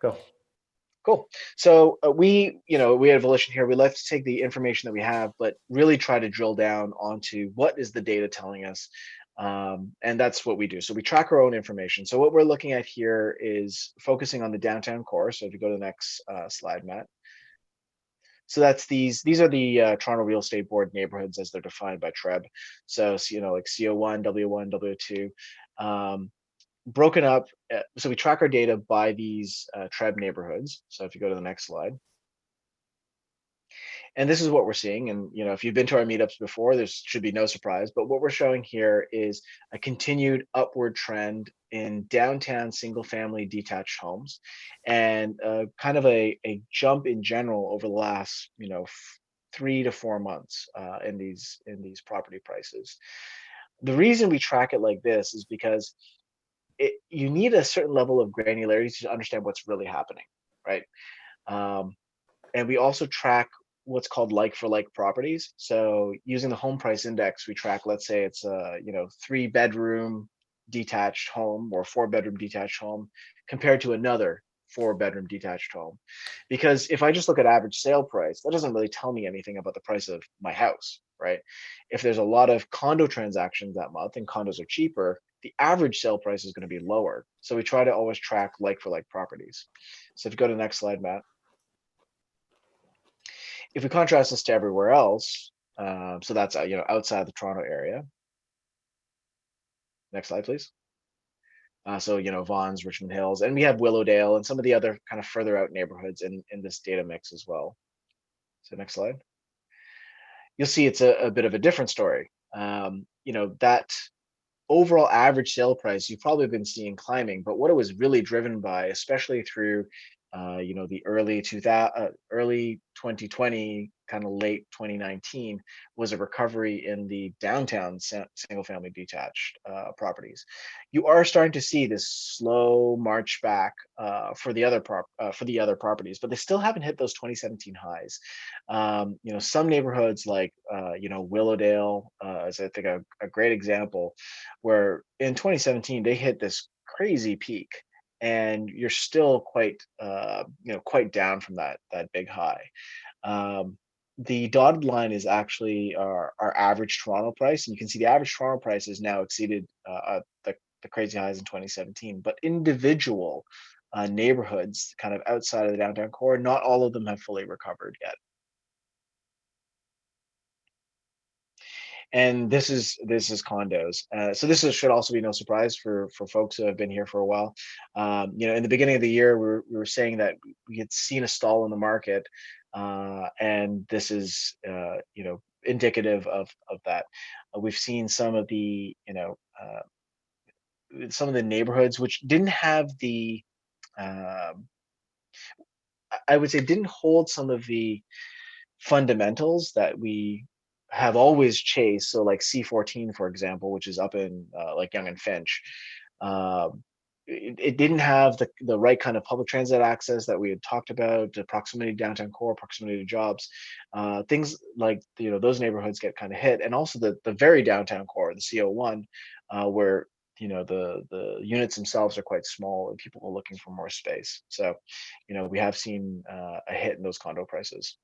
Go. Cool. So we at Volition here, we like to take the information that we have, but really try to drill down onto what is the data telling us. And that's what we do. So we track our own information. So what we're looking at here is focusing on the downtown core. So if you go to the next slide, Matt. So that's these are the Toronto Real Estate Board neighborhoods as they're defined by TREB. So, like CO1, W1, W2. Broken up. So we track our data by these TREB neighborhoods. So if you go to the next slide, and this is what we're seeing. And if you've been to our meetups before, there should be no surprise. But what we're showing here is a continued upward trend in downtown single-family detached homes, and kind of a jump in general over the last 3 to 4 months in these property prices. The reason we track it like this is because you need a certain level of granularity to understand what's really happening, right? Um, and we also track what's called like for like properties. So using the home price index, we track, let's say it's a 3 bedroom detached home or 4 bedroom detached home compared to another 4 bedroom detached home. Because if I just look at average sale price, that doesn't really tell me anything about the price of my house, right? If there's a lot of condo transactions that month and condos are cheaper, the average sale price is going to be lower. So we try to always track like for like properties. So if you go to the next slide, Matt. If we contrast this to everywhere else, so that's outside the Toronto area. Next slide, please. So Vaughan's, Richmond Hills, and we have Willowdale and some of the other kind of further out neighborhoods in this data mix as well. So next slide. You'll see it's a bit of a different story. That overall average sale price you've probably been seeing climbing, but what it was really driven by, especially through the early 2020, kind of late 2019, was a recovery in the downtown single family detached properties. You are starting to see this slow march back for the other properties, but they still haven't hit those 2017 highs. Some neighborhoods like Willowdale is, I think, a great example, where in 2017 they hit this crazy peak, and you're still quite down from that big high. The dotted line is actually our average Toronto price, and you can see the average Toronto price has now exceeded the crazy highs in 2017. But individual neighborhoods kind of outside of the downtown core, not all of them have fully recovered yet. And this is condos. So this should also be no surprise for folks who have been here for a while. In the beginning of the year, we were saying that we had seen a stall in the market, and this is indicative of that. We've seen some of the neighborhoods which didn't have the I would say didn't hold some of the fundamentals that we have always chased. So like C14, for example, which is up in like Yonge and Finch. It didn't have the right kind of public transit access that we had talked about, the proximity to downtown core, proximity to jobs. Things like those neighborhoods get kind of hit, and also the very downtown core, the CO1, where the units themselves are quite small and people are looking for more space. So we have seen a hit in those condo prices.